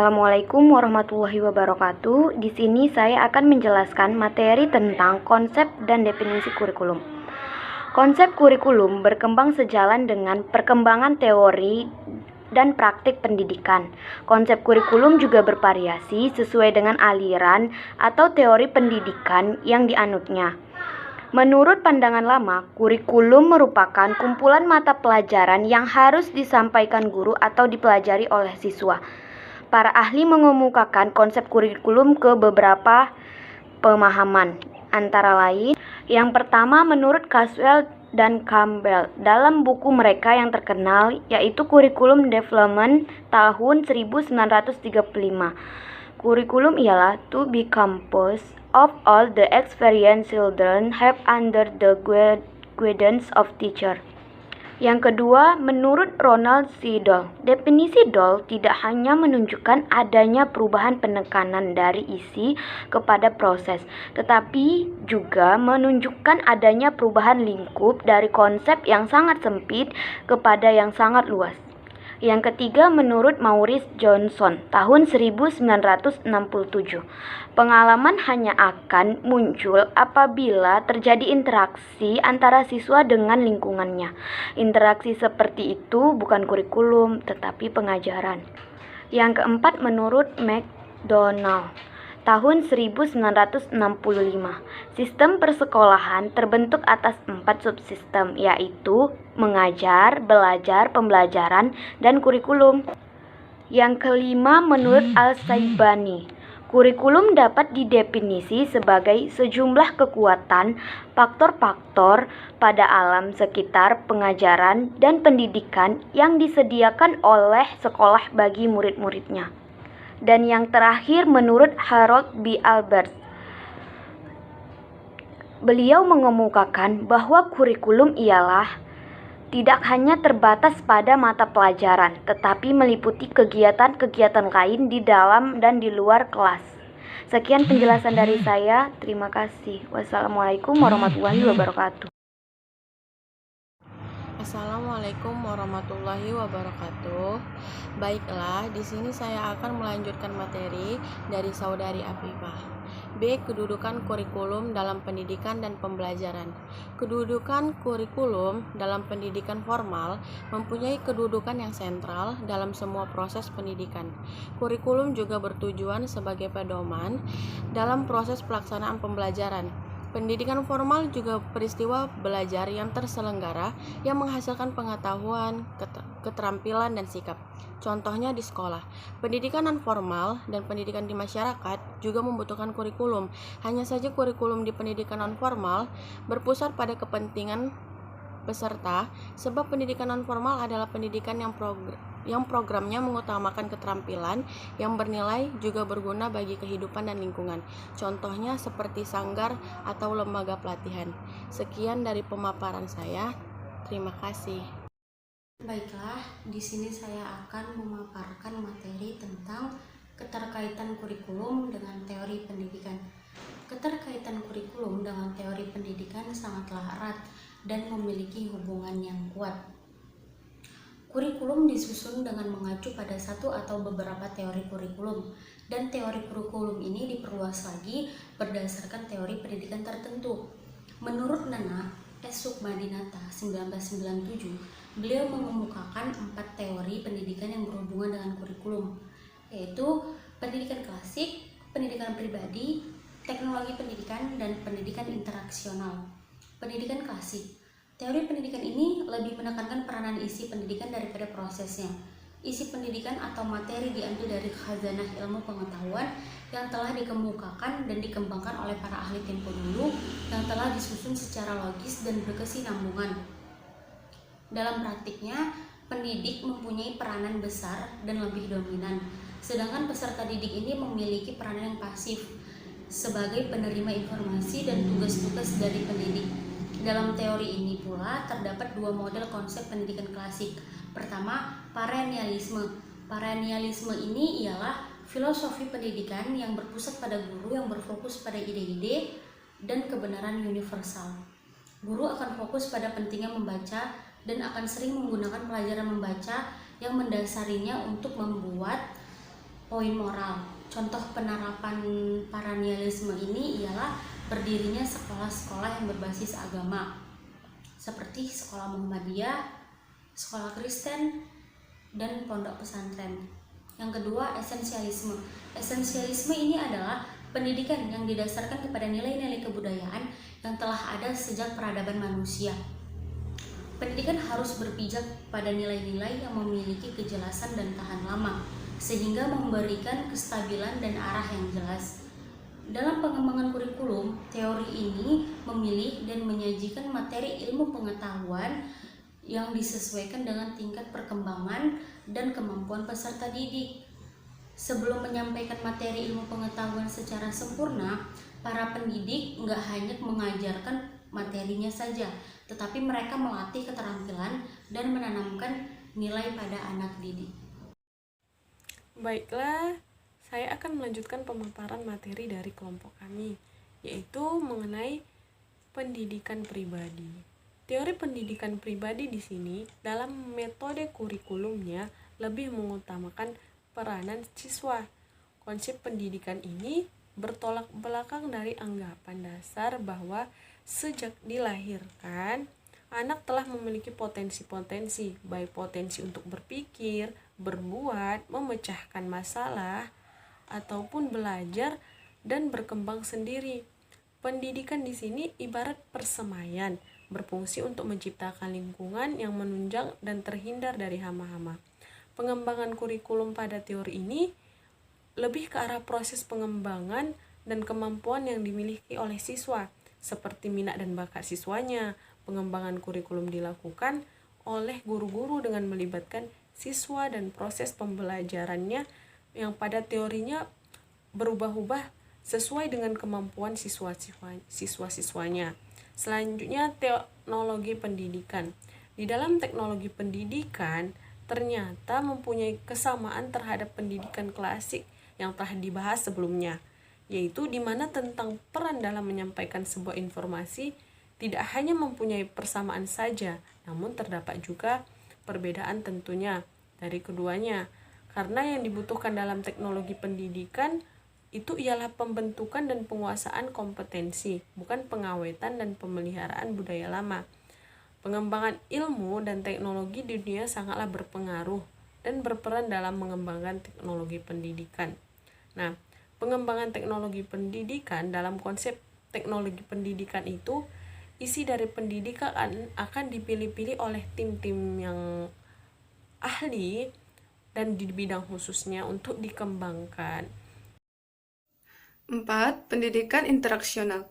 Assalamualaikum warahmatullahi wabarakatuh. Di sini saya akan menjelaskan materi tentang konsep dan definisi kurikulum. Konsep kurikulum berkembang sejalan dengan perkembangan teori dan praktik pendidikan. Konsep kurikulum juga bervariasi sesuai dengan aliran atau teori pendidikan yang dianutnya. Menurut pandangan lama, kurikulum merupakan kumpulan mata pelajaran yang harus disampaikan guru atau dipelajari oleh siswa. Para ahli mengemukakan konsep kurikulum ke beberapa pemahaman, antara lain, yang pertama menurut Caswell dan Campbell dalam buku mereka yang terkenal yaitu Curriculum Development tahun 1935. Kurikulum ialah to be composed of all the experience children have under the guidance of teacher. Yang kedua, menurut Ronald C. Dole, definisi Dole tidak hanya menunjukkan adanya perubahan penekanan dari isi kepada proses, tetapi juga menunjukkan adanya perubahan lingkup dari konsep yang sangat sempit kepada yang sangat luas. Yang ketiga, menurut Maurice Johnson, tahun 1967, pengalaman hanya akan muncul apabila terjadi interaksi antara siswa dengan lingkungannya. Interaksi seperti itu bukan kurikulum, tetapi pengajaran. Yang keempat, menurut McDonald, tahun 1965, sistem persekolahan terbentuk atas 4 subsistem, yaitu mengajar, belajar, pembelajaran, dan kurikulum. Yang kelima, menurut Al-Saibani, kurikulum dapat didefinisi sebagai sejumlah kekuatan, faktor-faktor pada alam sekitar pengajaran dan pendidikan yang disediakan oleh sekolah bagi murid-muridnya. Dan yang terakhir, menurut Harold B. Albert, beliau mengemukakan bahwa kurikulum ialah tidak hanya terbatas pada mata pelajaran, tetapi meliputi kegiatan-kegiatan lain di dalam dan di luar kelas. Sekian penjelasan dari saya. Terima kasih. Wassalamualaikum warahmatullahi wabarakatuh. Assalamualaikum warahmatullahi wabarakatuh. Baiklah, di sini saya akan melanjutkan materi dari saudari Afifah. B. Kedudukan kurikulum dalam pendidikan dan pembelajaran. Kedudukan kurikulum dalam pendidikan formal mempunyai kedudukan yang sentral dalam semua proses pendidikan. Kurikulum juga bertujuan sebagai pedoman dalam proses pelaksanaan pembelajaran. Pendidikan formal juga peristiwa belajar yang terselenggara yang menghasilkan pengetahuan, keterampilan, dan sikap. Contohnya di sekolah. Pendidikan non-formal dan pendidikan di masyarakat juga membutuhkan kurikulum. Hanya saja kurikulum di pendidikan non-formal berpusat pada kepentingan peserta, sebab pendidikan non-formal adalah pendidikan yang programnya mengutamakan keterampilan yang bernilai juga berguna bagi kehidupan dan lingkungan. Contohnya seperti sanggar atau lembaga pelatihan. Sekian dari pemaparan saya. Terima kasih. Baiklah, di sini saya akan memaparkan materi tentang keterkaitan kurikulum dengan teori pendidikan. Keterkaitan kurikulum dengan teori pendidikan sangatlah erat dan memiliki hubungan yang kuat. Kurikulum disusun dengan mengacu pada satu atau beberapa teori kurikulum, dan teori kurikulum ini diperluas lagi berdasarkan teori pendidikan tertentu. Menurut Nana S. Sukmadinata 1997, beliau mengemukakan 4 teori pendidikan yang berhubungan dengan kurikulum, yaitu pendidikan klasik, pendidikan pribadi, teknologi pendidikan, dan pendidikan interaksional. Pendidikan klasik. Teori pendidikan ini lebih menekankan peranan isi pendidikan daripada prosesnya. Isi pendidikan atau materi diambil dari khazanah ilmu pengetahuan yang telah dikemukakan dan dikembangkan oleh para ahli tempo dulu, yang telah disusun secara logis dan berkesinambungan. Dalam praktiknya, pendidik mempunyai peranan besar dan lebih dominan, sedangkan peserta didik ini memiliki peranan yang pasif sebagai penerima informasi dan tugas-tugas dari pendidik. Dalam teori ini pula terdapat 2 model konsep pendidikan klasik. Pertama, perennialisme. Perennialisme ini ialah filosofi pendidikan yang berpusat pada guru yang berfokus pada ide-ide dan kebenaran universal. Guru akan fokus pada pentingnya membaca dan akan sering menggunakan pelajaran membaca yang mendasarinya untuk membuat poin moral. Contoh penerapan paranialisme ini ialah berdirinya sekolah-sekolah yang berbasis agama, seperti sekolah Muhammadiyah, sekolah Kristen, dan pondok pesantren. Yang kedua, esensialisme. Esensialisme ini adalah pendidikan yang didasarkan kepada nilai-nilai kebudayaan yang telah ada sejak peradaban manusia. Pendidikan harus berpijak pada nilai-nilai yang memiliki kejelasan dan tahan lama, sehingga memberikan kestabilan dan arah yang jelas. Dalam pengembangan kurikulum, teori ini memilih dan menyajikan materi ilmu pengetahuan yang disesuaikan dengan tingkat perkembangan dan kemampuan peserta didik. Sebelum menyampaikan materi ilmu pengetahuan secara sempurna, para pendidik nggak hanya mengajarkan materinya saja, tetapi mereka melatih keterampilan dan menanamkan nilai pada anak didik. Baiklah, saya akan melanjutkan pemaparan materi dari kelompok kami, yaitu mengenai pendidikan pribadi. Teori pendidikan pribadi di sini dalam metode kurikulumnya lebih mengutamakan peranan siswa. Konsep pendidikan ini bertolak belakang dari anggapan dasar bahwa sejak dilahirkan, anak telah memiliki potensi-potensi, baik potensi untuk berpikir, berbuat, memecahkan masalah, ataupun belajar dan berkembang sendiri. Pendidikan di sini ibarat persemaian, berfungsi untuk menciptakan lingkungan yang menunjang dan terhindar dari hama-hama. Pengembangan kurikulum pada teori ini lebih ke arah proses pengembangan dan kemampuan yang dimiliki oleh siswa, seperti minat dan bakat siswanya. Pengembangan kurikulum dilakukan oleh guru-guru dengan melibatkan siswa dan proses pembelajarannya yang pada teorinya berubah-ubah sesuai dengan kemampuan siswa-siswanya. Selanjutnya, teknologi pendidikan. Di dalam teknologi pendidikan ternyata mempunyai kesamaan terhadap pendidikan klasik yang telah dibahas sebelumnya, yaitu di mana tentang peran dalam menyampaikan sebuah informasi tidak hanya mempunyai persamaan saja, namun terdapat juga perbedaan tentunya dari keduanya. Karena yang dibutuhkan dalam teknologi pendidikan itu ialah pembentukan dan penguasaan kompetensi, bukan pengawetan dan pemeliharaan budaya lama. Pengembangan ilmu dan teknologi di dunia sangatlah berpengaruh dan berperan dalam mengembangkan teknologi pendidikan. Nah, pengembangan teknologi pendidikan dalam konsep teknologi pendidikan itu, isi dari pendidikan akan dipilih-pilih oleh tim-tim yang ahli dan di bidang khususnya untuk dikembangkan. 4. Pendidikan interaksional.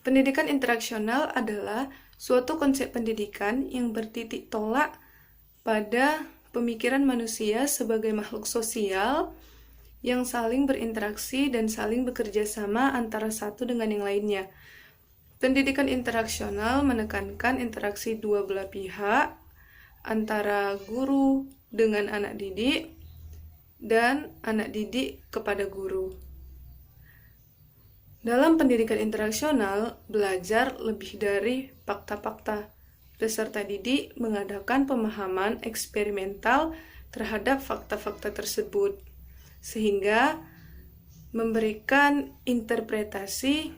Pendidikan interaksional adalah suatu konsep pendidikan yang bertitik tolak pada pemikiran manusia sebagai makhluk sosial yang saling berinteraksi dan saling bekerja sama antara satu dengan yang lainnya. Pendidikan interaksional menekankan interaksi dua belah pihak antara guru dengan anak didik dan anak didik kepada guru. Dalam pendidikan interaksional, belajar lebih dari fakta-fakta. Peserta didik mengadakan pemahaman eksperimental terhadap fakta-fakta tersebut, sehingga memberikan interpretasi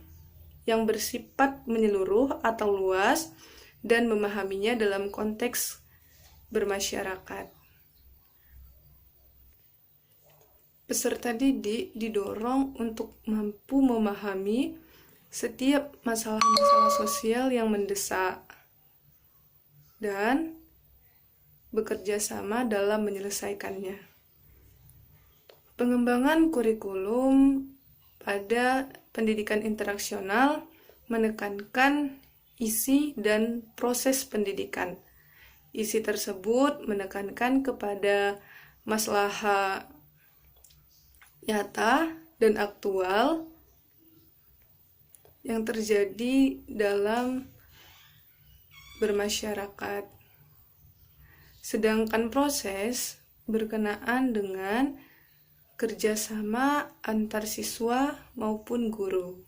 yang bersifat menyeluruh atau luas dan memahaminya dalam konteks bermasyarakat. Peserta didik didorong untuk mampu memahami setiap masalah-masalah sosial yang mendesak dan bekerja sama dalam menyelesaikannya. Pengembangan kurikulum pada pendidikan interaksional menekankan isi dan proses pendidikan. Isi tersebut menekankan kepada masalah nyata dan aktual yang terjadi dalam bermasyarakat. Sedangkan proses berkenaan dengan kerjasama antar siswa maupun guru.